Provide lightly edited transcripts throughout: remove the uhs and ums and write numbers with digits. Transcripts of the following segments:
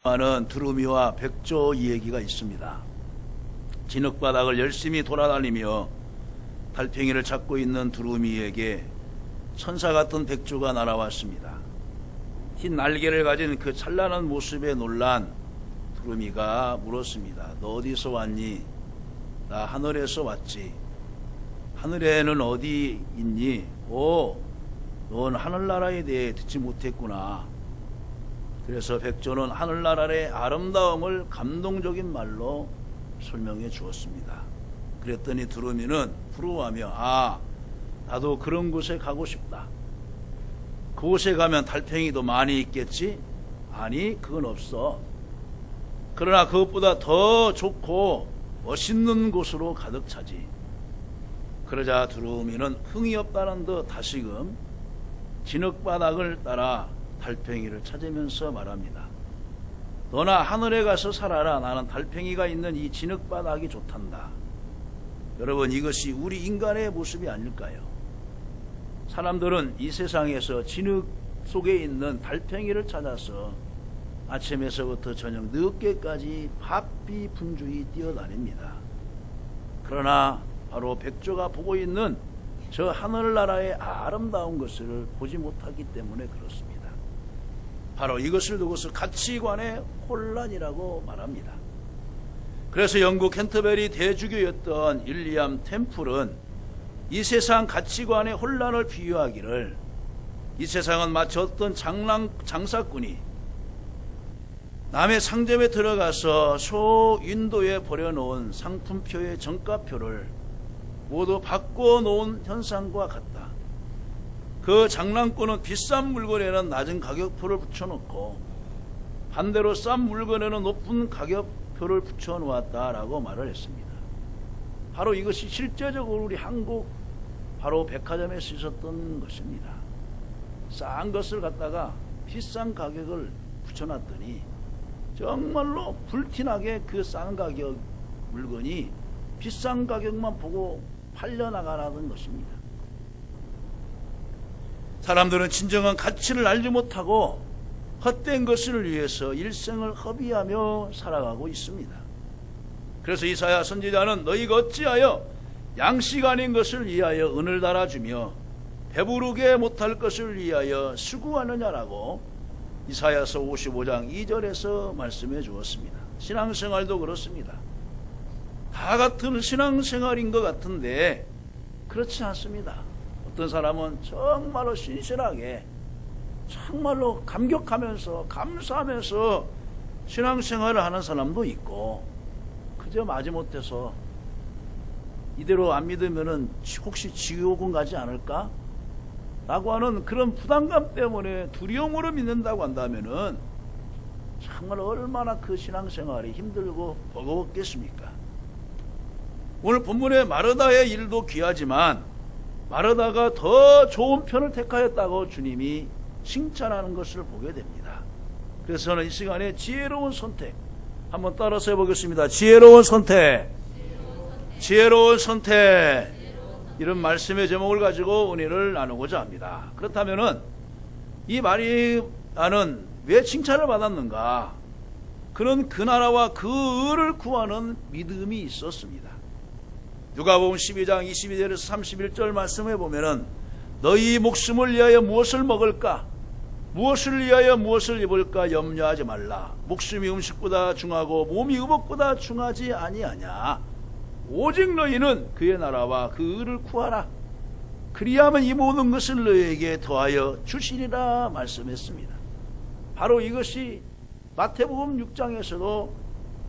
하는 두루미와 백조 이야기가 있습니다. 진흙바닥을 열심히 돌아다니며 달팽이를 찾고 있는 두루미에게 천사 같은 백조가 날아왔습니다. 흰 날개를 가진 그 찬란한 모습에 놀란 두루미가 물었습니다. 너 어디서 왔니? 나 하늘에서 왔지. 하늘에는 어디 있니? 넌 하늘나라에 대해 듣지 못했구나. 그래서 백조는 하늘나라의 아름다움을 감동적인 말로 설명해 주었습니다. 그랬더니 두루미는 부러워하며 나도 그런 곳에 가고 싶다. 그곳에 가면 달팽이도 많이 있겠지? 아니, 그건 없어. 그러나 그것보다 더 좋고 멋있는 곳으로 가득 차지. 그러자 두루미는 흥이 없다는 듯 다시금 진흙바닥을 따라 달팽이를 찾으면서 말합니다. 너나 하늘에 가서 살아라. 나는 달팽이가 있는 이 진흙바닥이 좋단다. 여러분, 이것이 우리 인간의 모습이 아닐까요? 사람들은 이 세상에서 진흙 속에 있는 달팽이를 찾아서 아침에서부터 저녁 늦게까지 바삐 분주히 뛰어다닙니다. 그러나 바로 백조가 보고 있는 저 하늘나라의 아름다운 것을 보지 못하기 때문에 그렇습니다. 바로 이것을 두고서 가치관의 혼란이라고 말합니다. 그래서 영국 캔터베리 대주교였던 윌리엄 템플은 이 세상 가치관의 혼란을 비유하기를, 이 세상은 마치 어떤 장사꾼이 남의 상점에 들어가서 쇼윈도에 버려놓은 상품표의 정가표를 모두 바꿔놓은 현상과 같다. 그 장난꾼은 비싼 물건에는 낮은 가격표를 붙여놓고 반대로 싼 물건에는 높은 가격표를 붙여놓았다라고 말을 했습니다. 바로 이것이 실제적으로 우리 한국 바로 백화점에서 있었던 것입니다. 싼 것을 갖다가 비싼 가격을 붙여놨더니 정말로 불티나게 그 싼 가격 물건이 비싼 가격만 보고 팔려나가라는 것입니다. 사람들은 진정한 가치를 알지 못하고 헛된 것을 위해서 일생을 허비하며 살아가고 있습니다. 그래서 이사야 선지자는 너희가 어찌하여 양식 아닌 것을 위하여 은을 달아주며 배부르게 못할 것을 위하여 수고하느냐라고 이사야서 55장 2절에서 말씀해 주었습니다. 신앙생활도 그렇습니다. 다 같은 신앙생활인 것 같은데 그렇지 않습니다. 어떤 사람은 정말로 신실하게 정말로 감격하면서 감사하면서 신앙생활을 하는 사람도 있고, 그저 마지못해서 이대로 안 믿으면은 혹시 지옥은 가지 않을까? 라고 하는 그런 부담감 때문에 두려움으로 믿는다고 한다면은 정말 얼마나 그 신앙생활이 힘들고 버거웠겠습니까? 오늘 본문의 마르다의 일도 귀하지만 마르다가 더 좋은 편을 택하였다고 주님이 칭찬하는 것을 보게 됩니다. 그래서 저는 이 시간에 지혜로운 선택 한번 따라서 해보겠습니다. 지혜로운 선택, 지혜로운 선택, 이런 말씀의 제목을 가지고 은혜를 나누고자 합니다. 그렇다면은 이 마리아는 왜 칭찬을 받았는가? 그는 그 나라와 그 의를 구하는 믿음이 있었습니다. 누가복음 12장 22절에서 31절 말씀해 보면은 너희 목숨을 위하여 무엇을 먹을까? 무엇을 위하여 무엇을 입을까 염려하지 말라. 목숨이 음식보다 중하고 몸이 의복보다 중하지 아니하냐. 오직 너희는 그의 나라와 그 의를 구하라. 그리하면 이 모든 것을 너희에게 더하여 주시리라 말씀했습니다. 바로 이것이 마태복음 6장에서도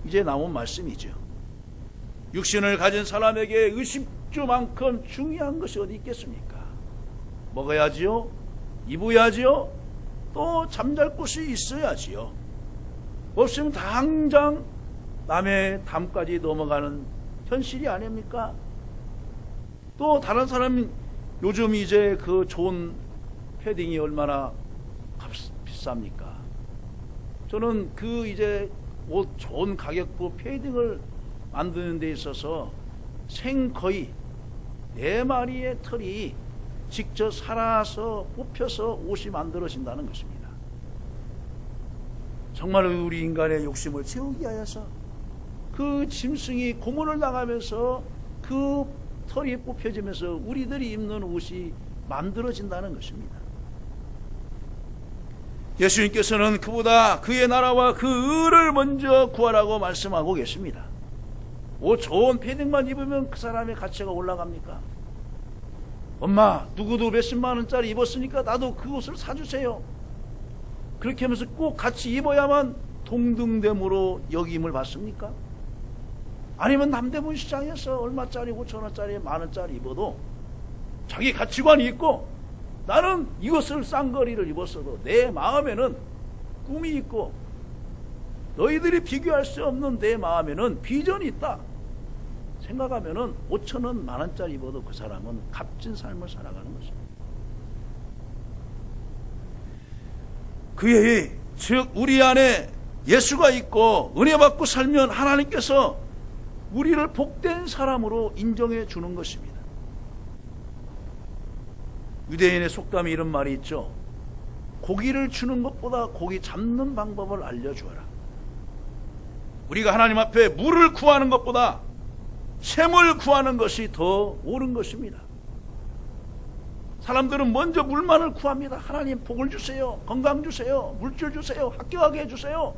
이제 나온 말씀이죠. 육신을 가진 사람에게 의식주만큼 중요한 것이 어디 있겠습니까? 먹어야지요, 입어야지요, 또 잠잘 곳이 있어야지요. 없으면 당장 남의 담까지 넘어가는 현실이 아닙니까? 또 다른 사람이 요즘 이제 그 좋은 패딩이 얼마나 비쌉니까? 저는 그 이제 옷 좋은 가격부 패딩을 만드는 데 있어서 생거의 4마리의 털이 직접 살아서 뽑혀서 옷이 만들어진다는 것입니다. 정말 우리 인간의 욕심을 채우기 위하여서 그 짐승이 고문을 당하면서 그 털이 뽑혀지면서 우리들이 입는 옷이 만들어진다는 것입니다. 예수님께서는 그보다 그의 나라와 그 의를 먼저 구하라고 말씀하고 계십니다. 옷 좋은 패딩만 입으면 그 사람의 가치가 올라갑니까? 엄마, 누구도 몇십만 원짜리 입었으니까 나도 그 옷을 사주세요. 그렇게 하면서 꼭 같이 입어야만 동등됨으로 여김을 받습니까? 아니면 남대문 시장에서 얼마짜리 5,000원짜리 만원짜리 입어도 자기 가치관이 있고 나는 이것을 싼거리를 입었어도 내 마음에는 꿈이 있고 너희들이 비교할 수 없는 내 마음에는 비전이 있다 생각하면은 5,000원 만원짜리 입어도 그 사람은 값진 삶을 살아가는 것입니다. 그의 즉 우리 안에 예수가 있고 은혜 받고 살면 하나님께서 우리를 복된 사람으로 인정해 주는 것입니다. 유대인의 속담에 이런 말이 있죠. 고기를 주는 것보다 고기 잡는 방법을 알려주어라. 우리가 하나님 앞에 물을 구하는 것보다 샘을 구하는 것이 더 옳은 것입니다. 사람들은 먼저 물만을 구합니다. 하나님 복을 주세요. 건강 주세요. 물질 주세요. 합격하게 해주세요.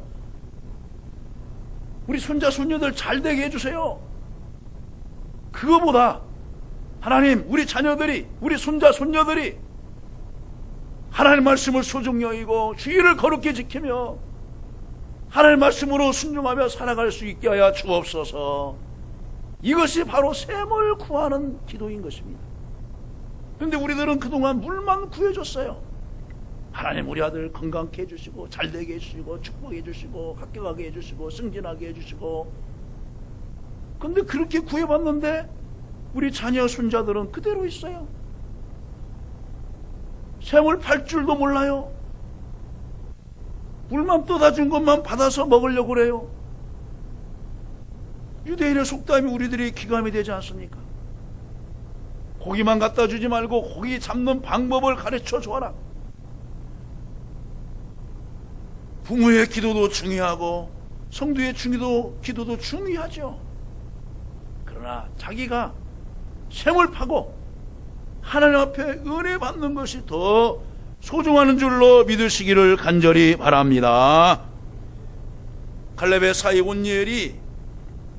우리 손자 손녀들 잘 되게 해주세요. 그거보다 하나님 우리 자녀들이 우리 손자 손녀들이 하나님 말씀을 소중히 여기고 주의를 거룩히 지키며 하나님 말씀으로 순종하며 살아갈 수 있게 하여 주옵소서. 이것이 바로 샘을 구하는 기도인 것입니다. 그런데 우리들은 그동안 물만 구해줬어요. 하나님 우리 아들 건강케 해주시고 잘되게 해주시고 축복해 주시고 합격하게 해주시고 승진하게 해주시고. 그런데 그렇게 구해봤는데 우리 자녀 손자들은 그대로 있어요. 샘을 팔 줄도 몰라요. 물만 떠다준 것만 받아서 먹으려고 그래요. 유대인의 속담이 우리들이 기감이 되지 않습니까? 고기만 갖다 주지 말고 고기 잡는 방법을 가르쳐 줘라. 부모의 기도도 중요하고 성도의 기도도 중요하죠. 그러나 자기가 샘을 파고 하나님 앞에 은혜 받는 것이 더 소중한 줄로 믿으시기를 간절히 바랍니다. 갈렙의 사위 온니엘이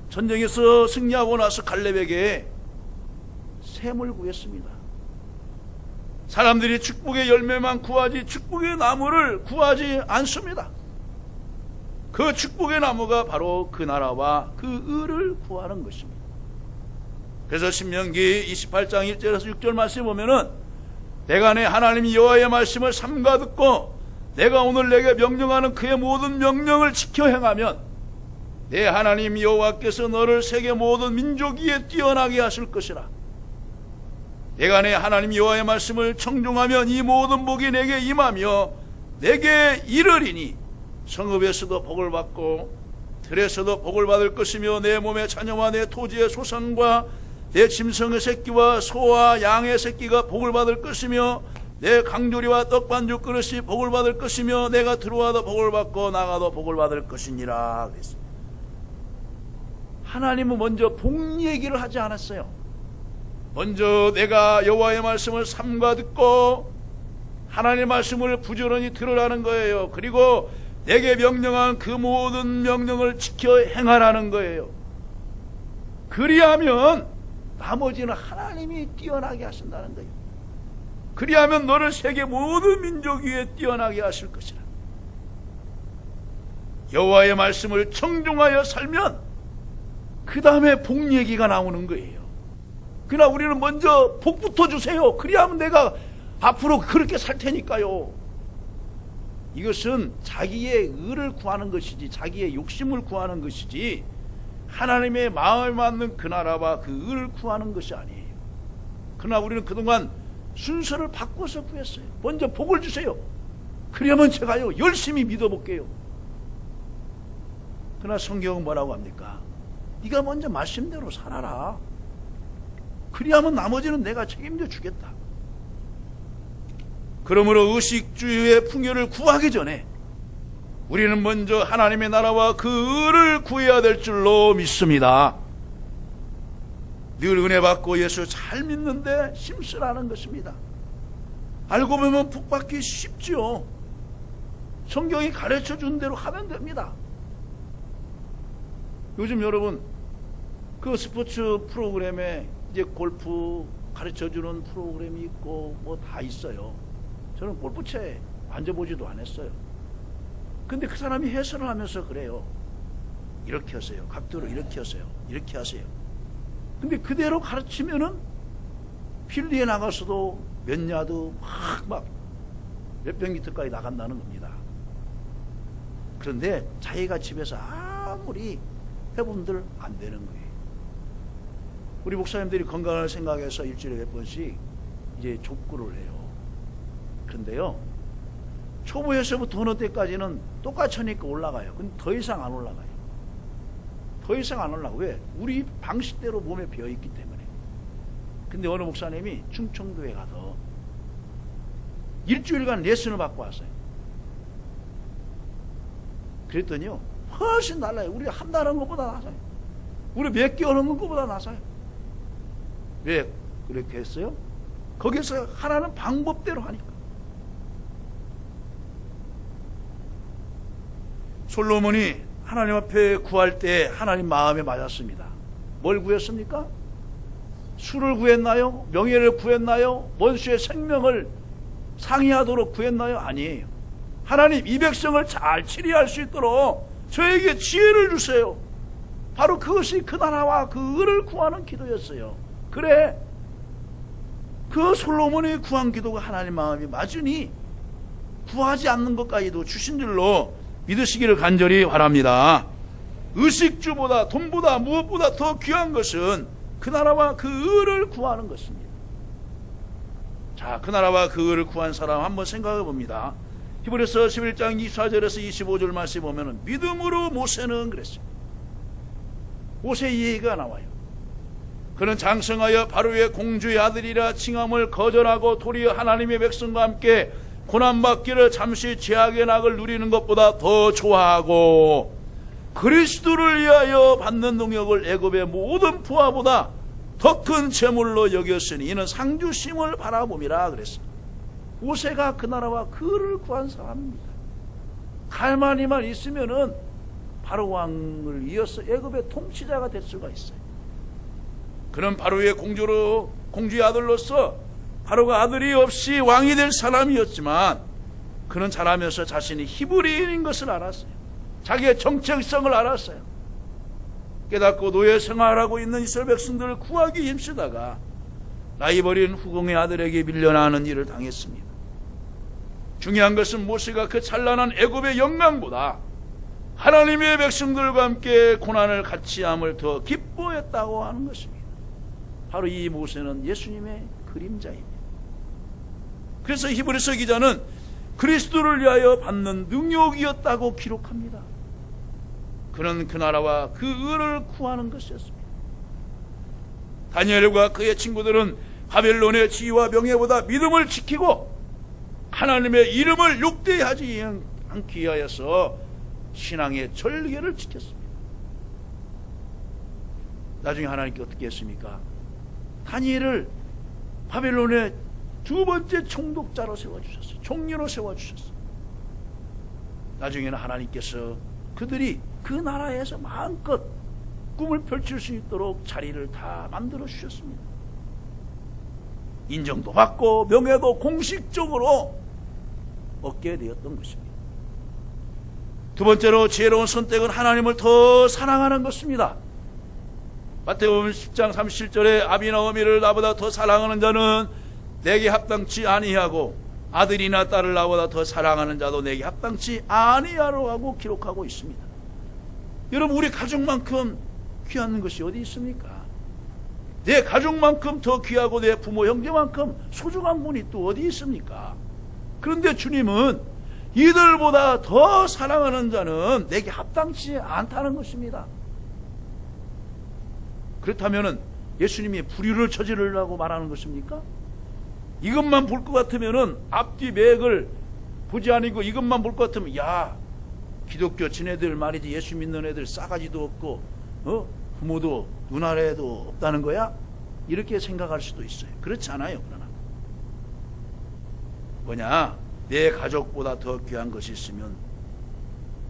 전쟁에서 승리하고 나서 갈렙에게 샘을 구했습니다. 사람들이 축복의 열매만 구하지 축복의 나무를 구하지 않습니다. 그 축복의 나무가 바로 그 나라와 그 의를 구하는 것입니다. 그래서 신명기 28장 1절에서 6절 말씀에 보면은 내가 내 하나님 여호와의 말씀을 삼가 듣고 내가 오늘 내게 명령하는 그의 모든 명령을 지켜 행하면 내 하나님 여호와께서 너를 세계 모든 민족 위에 뛰어나게 하실 것이라. 내가 내 하나님 여호와의 말씀을 청종하면 이 모든 복이 내게 임하며 내게 이르리니 성읍에서도 복을 받고 들에서도 복을 받을 것이며 내 몸의 자녀와 내 토지의 소산과 내 짐승의 새끼와 소와 양의 새끼가 복을 받을 것이며 내 강조리와 떡반죽 그릇이 복을 받을 것이며 내가 들어와도 복을 받고 나가도 복을 받을 것이니라 그랬습니다. 하나님은 먼저 복 얘기를 하지 않았어요. 먼저 내가 여호와의 말씀을 삼가 듣고 하나님의 말씀을 부지런히 들으라는 거예요. 그리고 내게 명령한 그 모든 명령을 지켜 행하라는 거예요. 그리하면 나머지는 하나님이 뛰어나게 하신다는 거예요. 그리하면 너를 세계 모든 민족 위에 뛰어나게 하실 것이라. 여호와의 말씀을 청종하여 살면 그 다음에 복 얘기가 나오는 거예요. 그러나 우리는 먼저 복부터 주세요. 그리하면 내가 앞으로 그렇게 살 테니까요. 이것은 자기의 의를 구하는 것이지 자기의 욕심을 구하는 것이지 하나님의 마음에 맞는 그 나라와 그 의를 구하는 것이 아니에요. 그러나 우리는 그동안 순서를 바꿔서 구했어요. 먼저 복을 주세요. 그러면 제가요 열심히 믿어볼게요. 그러나 성경은 뭐라고 합니까? 네가 먼저 말씀대로 살아라. 그리하면 나머지는 내가 책임져 주겠다. 그러므로 의식주의의 풍요를 구하기 전에 우리는 먼저 하나님의 나라와 그 의를 구해야 될 줄로 믿습니다. 늘 은혜 받고 예수 잘 믿는데 심쓰라는 것입니다. 알고 보면 복받기 쉽죠. 성경이 가르쳐 준 대로 하면 됩니다. 요즘 여러분 그 스포츠 프로그램에 이제 골프 가르쳐 주는 프로그램이 있고 뭐 다 있어요. 저는 골프채 만져보지도 않았어요. 근데 그 사람이 해설을 하면서 그래요. 이렇게 하세요. 각도로 이렇게 하세요. 이렇게 하세요. 근데 그대로 가르치면은 필드에 나가서도 몇 야드 막 몇백 미터까지 나간다는 겁니다. 그런데 자기가 집에서 아무리 해본들 안 되는 거예요. 우리 목사님들이 건강을 생각해서 일주일에 몇 번씩 이제 족구를 해요. 그런데요, 초보에서부터 어느 때까지는 똑같이 하니까 올라가요. 근데 더 이상 안 올라가요. 더 이상 안 올라가. 왜? 우리 방식대로 몸에 배어있기 때문에. 근데 어느 목사님이 충청도에 가서 일주일간 레슨을 받고 왔어요. 그랬더니요, 훨씬 달라요. 우리 한 달 한 것보다 나아요. 우리 몇 개월 한 것보다 나아요. 왜 그렇게 했어요? 거기서 하라는 방법대로 하니까. 솔로몬이 하나님 앞에 구할 때 하나님 마음에 맞았습니다. 뭘 구했습니까? 술을 구했나요? 명예를 구했나요? 원수의 생명을 상의하도록 구했나요? 아니에요. 하나님, 이 백성을 잘 치리할 수 있도록 저에게 지혜를 주세요. 바로 그것이 그 나라와 그 의를 구하는 기도였어요. 그래, 그 솔로몬이 구한 기도가 하나님 마음이 맞으니 구하지 않는 것까지도 주신 줄로 믿으시기를 간절히 바랍니다. 의식주보다 돈보다 무엇보다 더 귀한 것은 그 나라와 그 의를 구하는 것입니다. 자, 그 나라와 그 의를 구한 사람 한번 생각해 봅니다. 히브리서 11장 24절에서 25절 말씀에 보면 믿음으로 모세는 그랬어요. 모세 이 얘기가 나와요. 그는 장성하여 바로의 공주의 아들이라 칭함을 거절하고 도리어 하나님의 백성과 함께 고난받기를 잠시 죄악의 낙을 누리는 것보다 더 좋아하고 그리스도를 위하여 받는 능력을 애굽의 모든 부하보다 더 큰 재물로 여겼으니 이는 상주심을 바라봄이라 그랬어요. 모세가 그 나라와 그를 구한 사람입니다. 가만히만 있으면은 바로 왕을 이어서 애굽의 통치자가 될 수가 있어요. 그는 바로의 공주의 아들로서 바로가 아들이 없이 왕이 될 사람이었지만 그는 자라면서 자신이 히브리인인 것을 알았어요. 자기의 정체성을 알았어요. 깨닫고 노예 생활하고 있는 이스라엘 백성들을 구하기 힘쓰다가 나이 버린 후궁의 아들에게 밀려나는 일을 당했습니다. 중요한 것은 모세가 그 찬란한 애굽의 영광보다 하나님의 백성들과 함께 고난을 같이 함을 더 기뻐했다고 하는 것입니다. 바로 이 모세는 예수님의 그림자입니다. 그래서 히브리서 기자는 그리스도를 위하여 받는 능력이었다고 기록합니다. 그는 그 나라와 그 의를 구하는 것이었습니다. 다니엘과 그의 친구들은 바벨론의 지위와 명예보다 믿음을 지키고 하나님의 이름을 욕되하지 않기 위하여서 신앙의 절개를 지켰습니다. 나중에 하나님께 어떻게 했습니까? 다니엘을 바벨론의 두 번째 총독자로 세워주셨어요. 총리로 세워주셨어요. 나중에는 하나님께서 그들이 그 나라에서 마음껏 꿈을 펼칠 수 있도록 자리를 다 만들어 주셨습니다. 인정도 받고 명예도 공식적으로 얻게 되었던 것입니다. 두 번째로 지혜로운 선택은 하나님을 더 사랑하는 것입니다. 마태복음 10장 37절에 아비나오미를 나보다 더 사랑하는 자는 내게 합당치 아니하고 아들이나 딸을 나보다 더 사랑하는 자도 내게 합당치 아니하라고 기록하고 있습니다. 여러분, 우리 가족만큼 귀한 것이 어디 있습니까? 내 가족만큼 더 귀하고 내 부모 형제만큼 소중한 분이 또 어디 있습니까? 그런데 주님은 이들보다 더 사랑하는 자는 내게 합당치 않다는 것입니다. 그렇다면 예수님이 불의를 저지르려고 말하는 것입니까? 이것만 볼 것 같으면 앞뒤 맥을 보지 아니고 이것만 볼 것 같으면 야, 기독교 지네들 말이지 예수 믿는 애들 싸가지도 없고 부모도 누나래도 없다는 거야? 이렇게 생각할 수도 있어요. 그렇지 않아요. 그러나 뭐냐, 내 가족보다 더 귀한 것이 있으면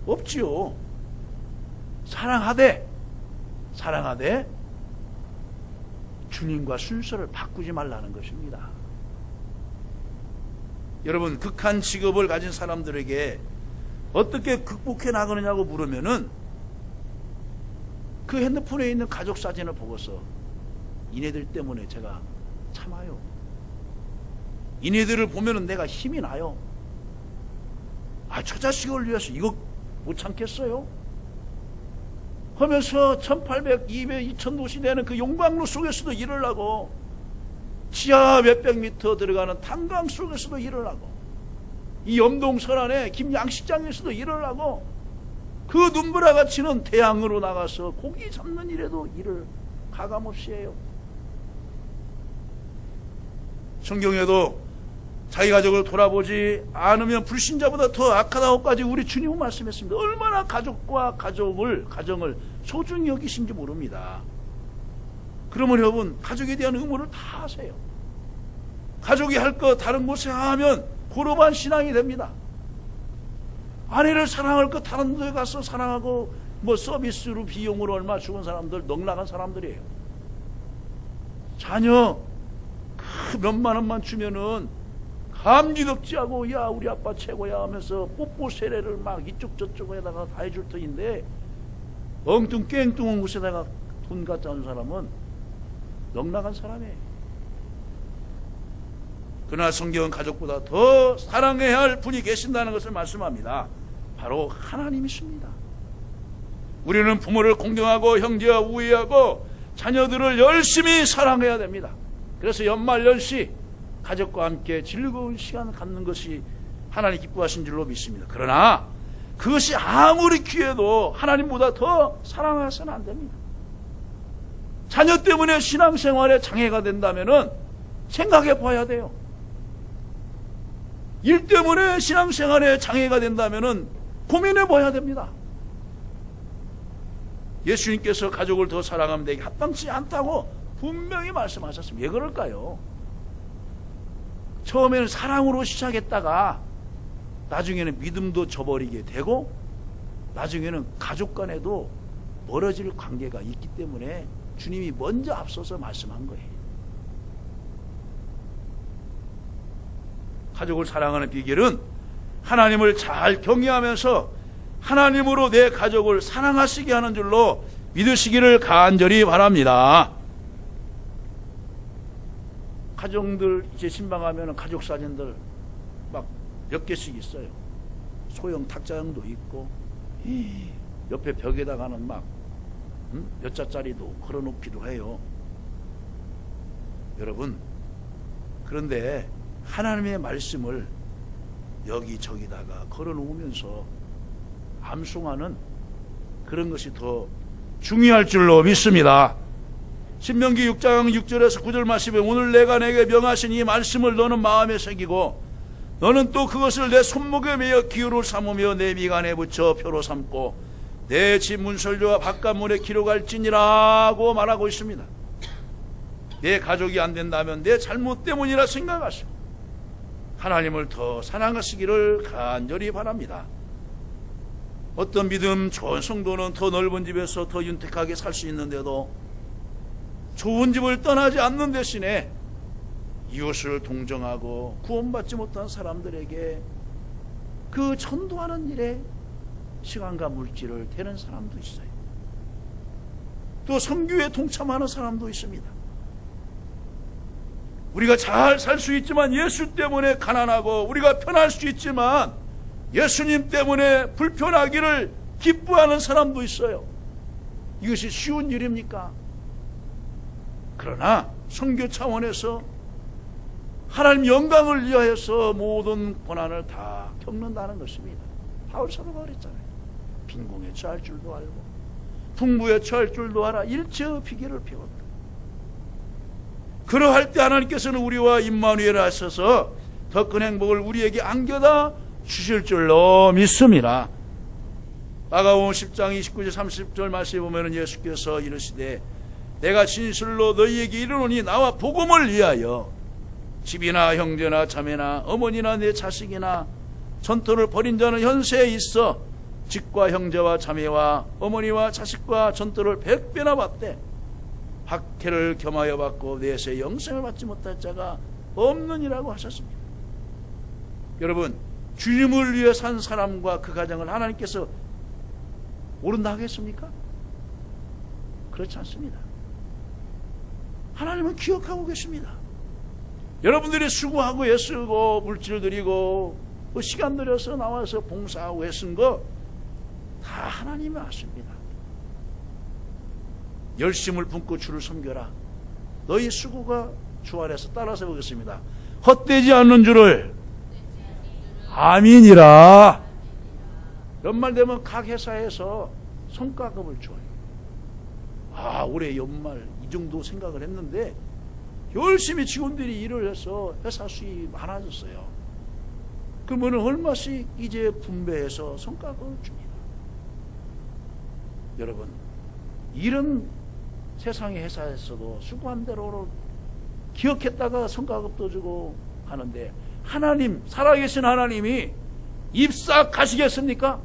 없지요. 사랑하되 주님과 순서를 바꾸지 말라는 것입니다. 여러분, 극한 직업을 가진 사람들에게 어떻게 극복해 나가느냐고 물으면은 그 핸드폰에 있는 가족 사진을 보고서 이네들 때문에 제가 참아요. 이네들을 보면은 내가 힘이 나요. 저 자식을 위해서 이거 못 참겠어요? 하면서 1800, 200, 2000 도시 되는 그 용광로 속에서도 일을 하고 지하 몇백 미터 들어가는 탄광 속에서도 일을 하고 이 염동설안에 김양식장에서도 일을 하고 그 눈보라가 치는 태양으로 나가서 고기 잡는 일에도 일을 가감없이 해요. 성경에도 자기 가족을 돌아보지 않으면 불신자보다 더 악하다고까지 우리 주님은 말씀했습니다. 얼마나 가족과 가정을 소중히 여기신지 모릅니다. 그러면 여러분, 가족에 대한 의무를 다 하세요. 가족이 할 거 다른 곳에 하면 고루반 신앙이 됩니다. 아내를 사랑할 거 다른 데 가서 사랑하고 서비스로 비용으로 얼마 주는 사람들 넉나간 사람들이에요. 자녀 그 몇만 원만 주면은 감지덕지하고 야 우리 아빠 최고야 하면서 뽀뽀 세례를 막 이쪽 저쪽에다가 다 해줄 터인데 엉뚱 깽뚱한 곳에다가 돈 갖다 준 사람은 넉나간 사람이에요. 그러나 성경은 가족보다 더 사랑해야 할 분이 계신다는 것을 말씀합니다. 바로 하나님이십니다. 우리는 부모를 공경하고 형제와 우애하고 자녀들을 열심히 사랑해야 됩니다. 그래서 연말연시 가족과 함께 즐거운 시간을 갖는 것이 하나님 기뻐하신 줄로 믿습니다. 그러나 그것이 아무리 귀해도 하나님보다 더 사랑해서는 안 됩니다. 자녀 때문에 신앙생활에 장애가 된다면 생각해 봐야 돼요. 일 때문에 신앙생활에 장애가 된다면 고민해 봐야 됩니다. 예수님께서 가족을 더 사랑하면 내게 합당치 않다고 분명히 말씀하셨습니다. 왜 그럴까요? 처음에는 사랑으로 시작했다가 나중에는 믿음도 저버리게 되고 나중에는 가족 간에도 멀어질 관계가 있기 때문에 주님이 먼저 앞서서 말씀한 거예요. 가족을 사랑하는 비결은 하나님을 잘 경외하면서 하나님으로 내 가족을 사랑하시게 하는 줄로 믿으시기를 간절히 바랍니다. 가정들 이제 신방하면 가족 사진들 막 몇 개씩 있어요. 소형 탁자형도 있고 옆에 벽에다가는 막 몇 자짜리도 걸어놓기도 해요. 여러분, 그런데 하나님의 말씀을 여기저기다가 걸어놓으면서 암송하는 그런 것이 더 중요할 줄로 믿습니다. 신명기 6장 6절에서 9절 말씀에 오늘 내가 내게 명하신 이 말씀을 너는 마음에 새기고 너는 또 그것을 내 손목에 매어 기호로 삼으며 내 미간에 붙여 표로 삼고 내 집 문설주와 바깥문에 기록할지니라고 말하고 있습니다. 내 가족이 안 된다면 내 잘못 때문이라 생각하시고 하나님을 더 사랑하시기를 간절히 바랍니다. 어떤 믿음 좋은 성도는 더 넓은 집에서 더 윤택하게 살 수 있는데도 좋은 집을 떠나지 않는 대신에 이웃을 동정하고 구원받지 못한 사람들에게 그 전도하는 일에 시간과 물질을 대는 사람도 있어요. 또 선교에 동참하는 사람도 있습니다. 우리가 잘 살 수 있지만 예수 때문에 가난하고 우리가 편할 수 있지만 예수님 때문에 불편하기를 기뻐하는 사람도 있어요. 이것이 쉬운 일입니까? 그러나 선교 차원에서 하나님 영광을 위하여서 모든 고난을 다 겪는다는 것입니다. 바울 사도가 그랬잖아요. 빈궁에 처할 줄도 알고 풍부에 처할 줄도 알아 일체의 비결을 배웠다. 그러할 때 하나님께서는 우리와 임마누엘 하셔서 더 큰 행복을 우리에게 안겨다 주실 줄로 믿습니다. 마가복음 10장 29절 30절 말씀에 보면 예수께서 이르시되 내가 진실로 너희에게 이르노니 나와 복음을 위하여 집이나 형제나 자매나 어머니나 내 자식이나 전토를 벌인 자는 현세에 있어 집과 형제와 자매와 어머니와 자식과 전토를 100배나 받되 박해를 겸하여 받고 내세 영생을 받지 못할 자가 없느니라고 하셨습니다. 여러분, 주님을 위해 산 사람과 그 가정을 하나님께서 모른다 하겠습니까? 그렇지 않습니다. 하나님은 기억하고 계십니다. 여러분들이 수고하고 애쓰고 물질 들이고 시간 들여서 나와서 봉사하고 애쓴 거 다 하나님이 아십니다. 열심을 품고 주를 섬겨라. 너희 수고가 주 아래서 따라서 보겠습니다. 헛되지 않는 줄을 아멘이라. 연말 되면 각 회사에서 성과급을 줘요. 올해 연말 이 정도 생각을 했는데 열심히 직원들이 일을 해서 회사 수입이 많아졌어요. 그러면 얼마씩 이제 분배해서 성과급을 줍니다. 여러분, 이런 세상의 회사에서도 수고한 대로 기억했다가 성과급도 주고 하는데 하나님, 살아계신 하나님이 입싹 가시겠습니까?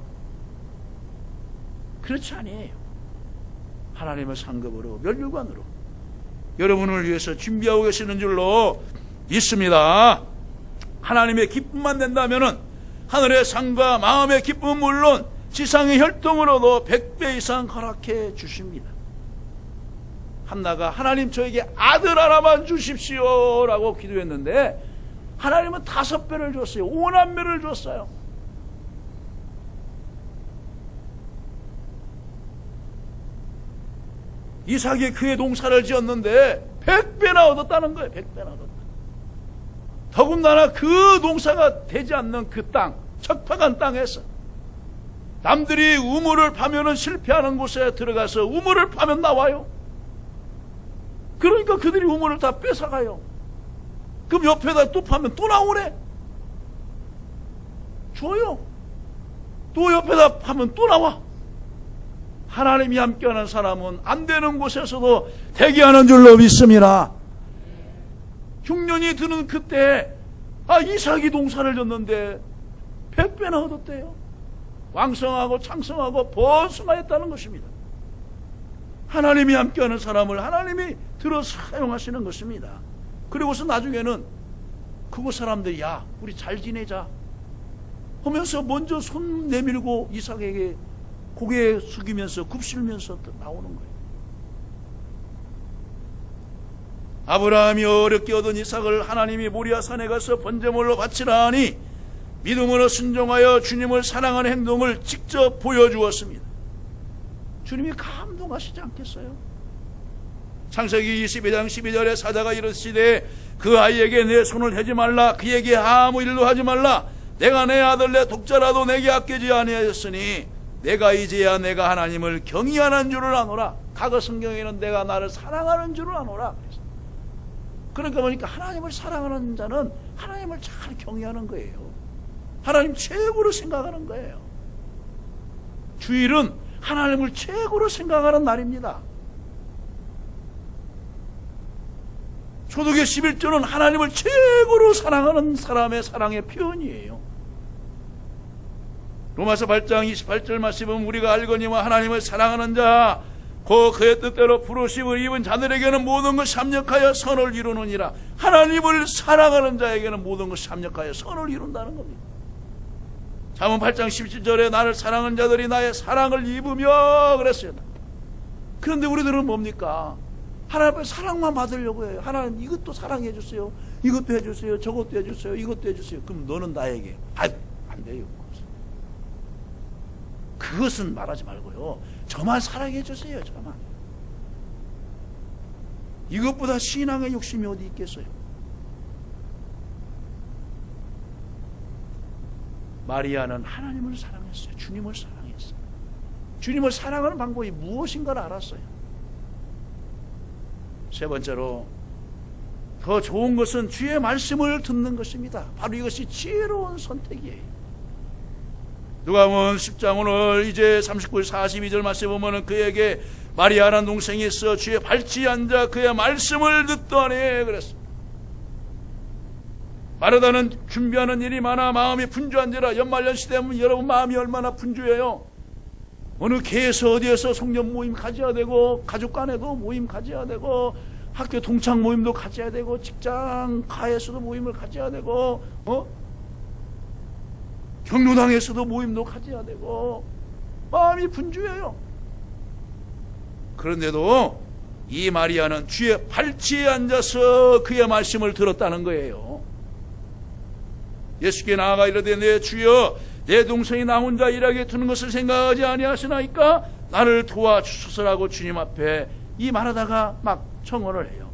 그렇지 아니에요. 하나님의 상급으로 면류관으로 여러분을 위해서 준비하고 계시는 줄로 믿습니다. 하나님의 기쁨만 된다면 하늘의 상과 마음의 기쁨은 물론 지상의 혈통으로도 100배 이상 허락해 주십니다. 한나가 하나님 저에게 아들 하나만 주십시오 라고 기도했는데 하나님은 5배를 줬어요. 5남매를 줬어요. 이삭이 그의 농사를 지었는데 100배나 얻었다는 거예요. 100배나 얻었다. 더군다나 그 농사가 되지 않는 그 땅, 척박한 땅에서 남들이 우물을 파면은 실패하는 곳에 들어가서 우물을 파면 나와요. 그러니까 그들이 우물을 다 뺏어가요. 그럼 옆에다 또 파면 또 나오래. 줘요. 또 옆에다 파면 또 나와. 하나님이 함께하는 사람은 안 되는 곳에서도 되게 하는 줄로 믿습니다. 흉년이 드는 그때 이삭이 농사를 졌는데 100배나 얻었대요. 왕성하고 창성하고 번성하였다는 것입니다. 하나님이 함께하는 사람을 하나님이 들어 사용하시는 것입니다. 그리고서 나중에는 그곳 사람들이 야 우리 잘 지내자 하면서 먼저 손 내밀고 이삭에게 고개 숙이면서 굽실면서 나오는 거예요. 아브라함이 어렵게 얻은 이삭을 하나님이 모리아산에 가서 번제물로 바치라 하니 믿음으로 순종하여 주님을 사랑하는 행동을 직접 보여주었습니다. 주님이 감동하시지 않겠어요? 창세기 22장 12절에 사자가 이르시되 그 아이에게 내 손을 대지 말라. 그에게 아무 일도 하지 말라. 내가 내 아들 내 독자라도 내게 아끼지 아니하였으니 내가 이제야 내가 하나님을 경외하는 줄을 아노라. 과거 성경에는 내가 나를 사랑하는 줄을 아노라. 그러니까 보니까 하나님을 사랑하는 자는 하나님을 잘 경외하는 거예요. 하나님 최고로 생각하는 거예요. 주일은 하나님을 최고로 생각하는 날입니다. 초독의 11조는 하나님을 최고로 사랑하는 사람의 사랑의 표현이에요. 로마서 8장 28절 말씀에 보면 우리가 알거니와 하나님을 사랑하는 자 곧 그의 뜻대로 부르심을 입은 자들에게는 모든 것이 합력하여 선을 이루느니라. 하나님을 사랑하는 자에게는 모든 것이 합력하여 선을 이룬다는 겁니다. 잠언 8장 17절에 나를 사랑하는 자들이 나의 사랑을 입으며 그랬어요. 그런데 우리들은 뭡니까? 하나님의 사랑만 받으려고 해요. 하나님 이것도 사랑해 주세요. 이것도 해주세요. 저것도 해주세요. 이것도 해주세요. 그럼 너는 나에게 안 돼요. 그것은 말하지 말고요. 저만 사랑해 주세요. 저만. 이것보다 신앙의 욕심이 어디 있겠어요? 마리아는 하나님을 사랑했어요. 주님을 사랑했어요. 주님을 사랑하는 방법이 무엇인가를 알았어요. 세 번째로 더 좋은 것은 주의 말씀을 듣는 것입니다. 바로 이것이 지혜로운 선택이에요. 누가복음 10장 오늘 이제 39, 42절 말씀에 보면은 그에게 마리아라는 동생이 있어 주의 발치에 앉아 그의 말씀을 듣더니 그랬습니다. 마르다는 준비하는 일이 많아 마음이 분주한지라. 연말연시 되면 여러분 마음이 얼마나 분주해요. 어느 교회에서 어디에서 송년 모임 가져야 되고, 가족 간에도 모임 가져야 되고, 학교 동창 모임도 가져야 되고, 직장 가에서도 모임을 가져야 되고, 경로당에서도 모임도 가져야 되고, 마음이 분주해요. 그런데도 이 마리아는 주의 발치에 앉아서 그의 말씀을 들었다는 거예요. 예수께 나아가 이르되 내 주여 내 동생이 나 혼자 일하게 두는 것을 생각하지 아니하시나이까 나를 도와주소서라고 주님 앞에 이 마르다가 막 청혼을 해요.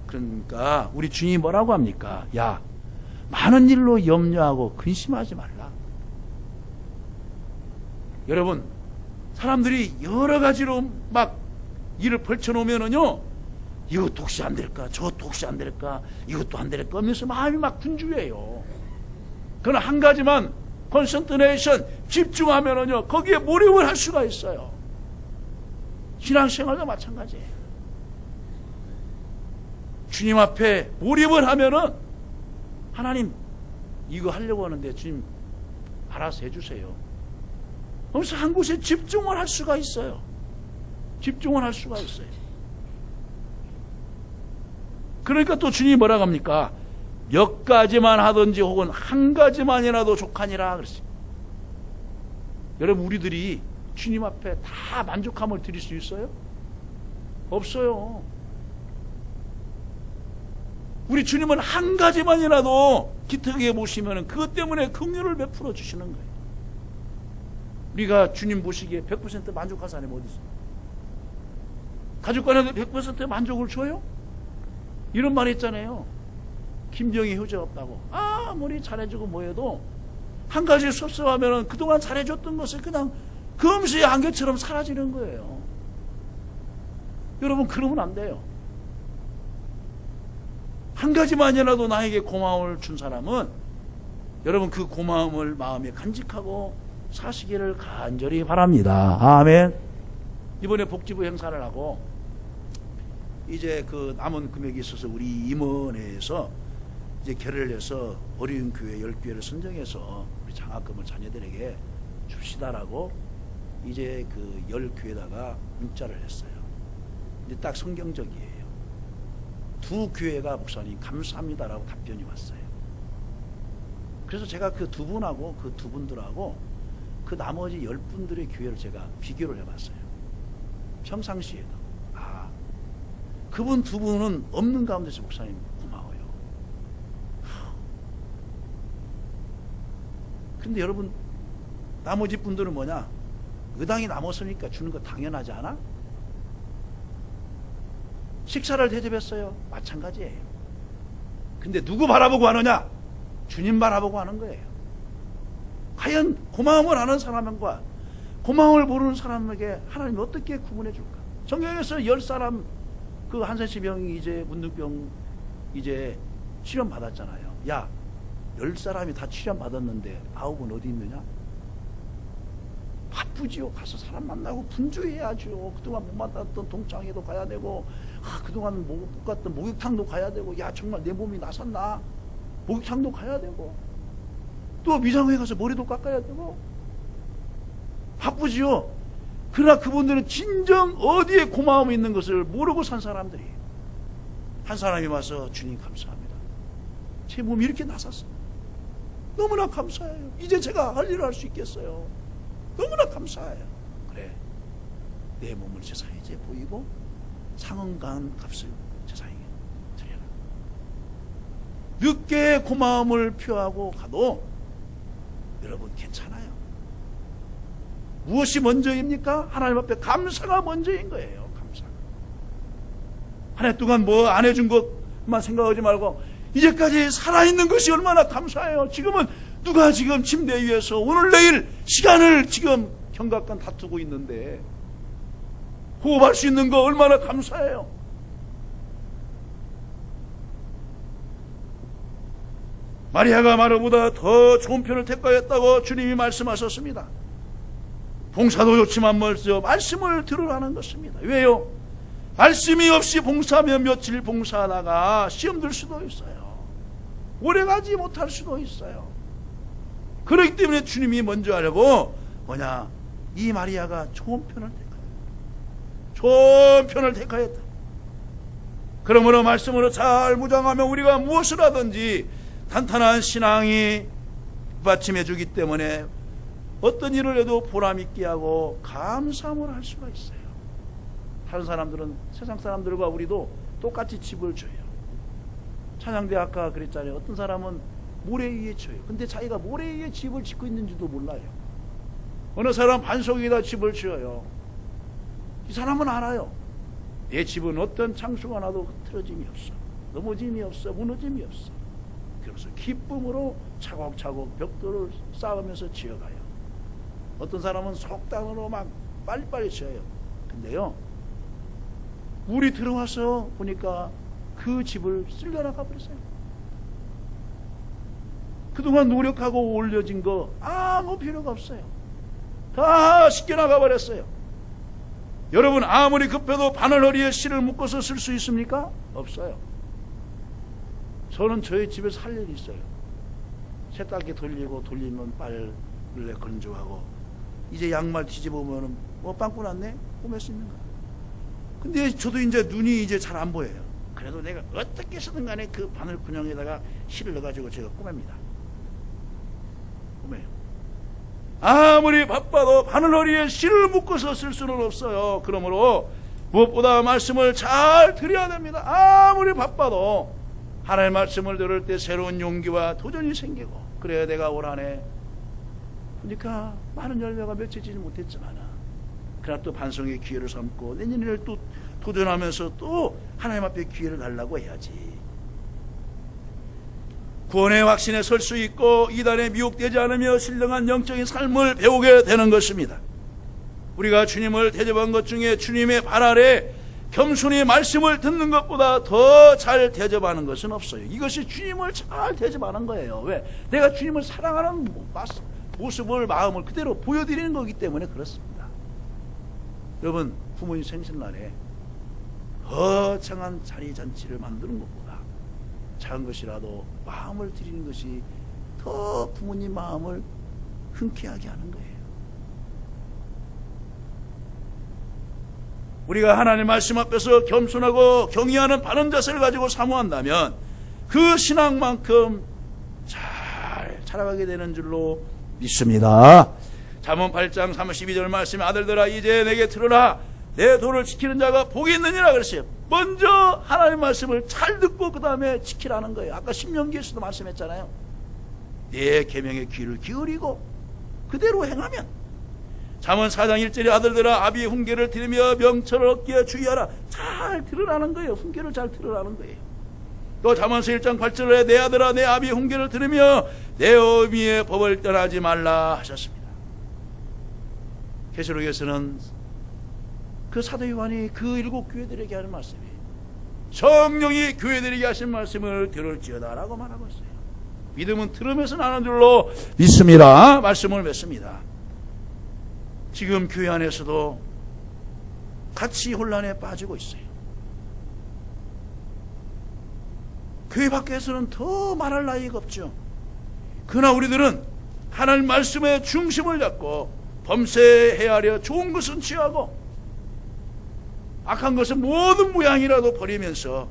그러니까 우리 주님이 뭐라고 합니까? 야, 많은 일로 염려하고 근심하지 말라. 여러분, 사람들이 여러 가지로 막 일을 벌쳐놓으면은요, 이것도 혹시 안 될까? 저것도 혹시 안 될까? 이것도 안 될까? 하면서 마음이 막 분주해요. 그러나 한 가지만 컨센트레이션 집중하면은요, 거기에 몰입을 할 수가 있어요. 신앙생활도 마찬가지예요. 주님 앞에 몰입을 하면은 하나님 이거 하려고 하는데 주님 알아서 해주세요. 그래서 한 곳에 집중을 할 수가 있어요. 집중을 할 수가 있어요. 그러니까 또 주님이 뭐라고 합니까? 몇 가지만 하든지 혹은 한 가지만이라도 족하니라 그랬어요. 여러분, 우리들이 주님 앞에 다 만족함을 드릴 수 있어요? 없어요. 우리 주님은 한 가지만이라도 기특하게 보시면 그것 때문에 긍휼을 베풀어 주시는 거예요. 우리가 주님 보시기에 100% 만족한 사람이 어디 있어요? 가족 간에도 100% 만족을 줘요? 이런 말 했잖아요. 김정희 효자 없다고. 아무리 잘해주고 뭐해도 한 가지 섭섭하면 그동안 잘해줬던 것을 그냥 금수의 안개처럼 사라지는 거예요. 여러분, 그러면 안 돼요. 한 가지만이라도 나에게 고마움을 준 사람은 여러분 그 고마움을 마음에 간직하고 사시기를 간절히 바랍니다. 아멘. 이번에 복지부 행사를 하고 이제 그 남은 금액이 있어서 우리 임원회에서 이제 결의를 해서 어려운 교회 10교회를 선정해서 우리 장학금을 자녀들에게 줍시다라고 이제 그 10교회에다가 문자를 했어요. 근데 딱 성경적이에요. 두 교회가 목사님 감사합니다라고 답변이 왔어요. 그래서 제가 그 두 분하고 그 두 분들하고 그 나머지 10분들의 교회를 제가 비교를 해봤어요. 평상시에도. 그분 두 분은 없는 가운데서 목사님 고마워요. 근데 여러분, 나머지 분들은 뭐냐? 의당이 남았으니까 주는 거 당연하지 않아? 식사를 대접했어요. 마찬가지예요. 근데 누구 바라보고 하느냐? 주님 바라보고 하는 거예요. 과연 고마움을 아는 사람과 고마움을 모르는 사람에게 하나님이 어떻게 구분해 줄까? 성경에서 10사람 그 한센씨 병이 이제 문둥병 이제 치료 받았잖아요. 야, 10사람이 다 치료 받았는데 9은 어디 있느냐? 바쁘지요. 가서 사람 만나고 분주해야죠. 그동안 못 만났던 동창회도 가야 되고, 그동안 못 갔던 목욕탕도 가야 되고, 야, 정말 내 몸이 나섰나? 목욕탕도 가야 되고, 또 미장회 가서 머리도 깎아야 되고, 바쁘지요. 그러나 그분들은 진정 어디에 고마움이 있는 것을 모르고 산 사람들이. 한 사람이 와서 주님 감사합니다. 제 몸이 이렇게 나섰어. 너무나 감사해요. 이제 제가 할 일을 할 수 있겠어요. 너무나 감사해요. 그래, 내 몸을 제사에 이제 보이고 상응간 값을 제사에 드려라. 늦게 고마움을 표하고 가도 여러분 괜찮아요. 무엇이 먼저입니까? 하나님 앞에 감사가 먼저인 거예요. 감사. 한 해 동안 뭐 안 해준 것만 생각하지 말고 이제까지 살아있는 것이 얼마나 감사해요. 지금은 누가 지금 침대 위에서 오늘 내일 시간을 지금 경각간 다투고 있는데 호흡할 수 있는 거 얼마나 감사해요. 마리아가 마르보다 더 좋은 편을 택하였다고 주님이 말씀하셨습니다. 봉사도 좋지만 먼저 말씀을 들으라는 것입니다. 왜요? 말씀이 없이 봉사하면 며칠 봉사하다가 시험 들 수도 있어요. 오래가지 못할 수도 있어요. 그렇기 때문에 주님이 먼저 하려고 이 마리아가 좋은 편을 택하였다. 좋은 편을 택하였다. 그러므로 말씀으로 잘 무장하면 우리가 무엇을 하든지 탄탄한 신앙이 받침해 주기 때문에 어떤 일을 해도 보람있게 하고 감사함을 할 수가 있어요. 다른 사람들은, 세상 사람들과 우리도 똑같이 집을 줘요. 찬양대 아까 그랬잖아요. 어떤 사람은 모래 위에 쳐요. 근데 자기가 모래 위에 집을 짓고 있는지도 몰라요. 어느 사람 반석 위에다 집을 지어요. 이 사람은 알아요. 내 집은 어떤 창수가 나도 흐트러짐이 없어, 넘어짐이 없어, 무너짐이 없어. 그래서 기쁨으로 차곡차곡 벽돌을 쌓으면서 지어가요. 어떤 사람은 속단으로 막 빨리빨리 지어요. 근데요, 물이 들어와서 보니까 그 집을 쓸려나가 버렸어요. 그동안 노력하고 올려진 거 아무 필요가 없어요. 다 씻겨나가 버렸어요. 여러분, 아무리 급해도 바늘허리에 실을 묶어서 쓸 수 있습니까? 없어요. 저는 저희 집에서 할 일이 있어요. 세탁기 돌리면 빨래 건조하고, 이제 양말 뒤집어보면 빵꾸 났네? 꾸밀 수 있는가? 근데 저도 이제 눈이 이제 잘 안 보여요. 그래도 내가 어떻게 쓰든 간에 그 바늘 군형에다가 실을 넣어가지고 제가 꾸밉니다. 꾸며요. 아무리 바빠도 바늘허리에 실을 묶어서 쓸 수는 없어요. 그러므로 무엇보다 말씀을 잘 드려야 됩니다. 아무리 바빠도 하나님의 말씀을 들을 때 새로운 용기와 도전이 생기고, 그래야 내가 올 한해 그러니까 많은 열매가 맺혀지지 못했지만 그러나 또 반성의 기회를 삼고 내년에 또 도전하면서 또 하나님 앞에 기회를 달라고 해야지. 구원의 확신에 설 수 있고 이단에 미혹되지 않으며 신령한 영적인 삶을 배우게 되는 것입니다. 우리가 주님을 대접한 것 중에 주님의 발 아래 겸손히 말씀을 듣는 것보다 더 잘 대접하는 것은 없어요. 이것이 주님을 잘 대접하는 거예요. 왜? 내가 주님을 사랑하는 모습을, 마음을 그대로 보여드리는 거기 때문에 그렇습니다. 여러분, 부모님 생신날에 거창한 자리잔치를 만드는 것보다 작은 것이라도 마음을 드리는 것이 더 부모님 마음을 흔쾌하게 하는 거예요. 우리가 하나님 말씀 앞에서 겸손하고 경외하는 바른 자세를 가지고 사모한다면 그 신앙만큼 잘 자라가게 되는 줄로 믿습니다. 잠언 8장 32절 말씀에 아들들아 이제 내게 들으라. 내 도를 지키는 자가 복이 있느니라 그랬어요. 먼저 하나님 말씀을 잘 듣고 그 다음에 지키라는 거예요. 아까 신명기에서도 말씀했잖아요. 내 계명의 귀를 기울이고 그대로 행하면. 잠언 4장 1절에 아들들아 아비의 훈계를 들으며 명철을 얻기에 주의하라. 잘 들으라는 거예요. 훈계를 잘 들으라는 거예요. 또 잠언서 1장 8절에 내 아들아 내 아비의 훈계를 들으며 내 어미의 법을 떠나지 말라 하셨습니다. 계시록에서는 그 사도 요한이 그 7 교회들에게 하는 말씀이 성령이 교회들에게 하신 말씀을 들을지어다 라고 말하고 있어요. 믿음은 들으면서 나는 줄로 믿습니다. 말씀을 맺습니다. 지금 교회 안에서도 같이 혼란에 빠지고 있어요. 교회 밖에서는 더 말할 나위가 없죠. 그러나 우리들은 하나님 말씀의 중심을 잡고 범죄해야 하려 좋은 것은 취하고 악한 것은 모든 모양이라도 버리면서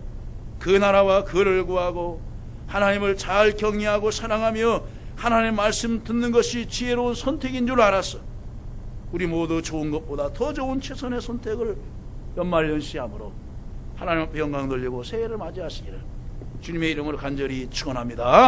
그 나라와 그를 구하고 하나님을 잘 경외하고 사랑하며 하나님의 말씀 듣는 것이 지혜로운 선택인 줄 알았어. 우리 모두 좋은 것보다 더 좋은 최선의 선택을 연말연시함으로 하나님 앞에 영광 돌리고 새해를 맞이하시기를 주님의 이름으로 간절히 축원합니다.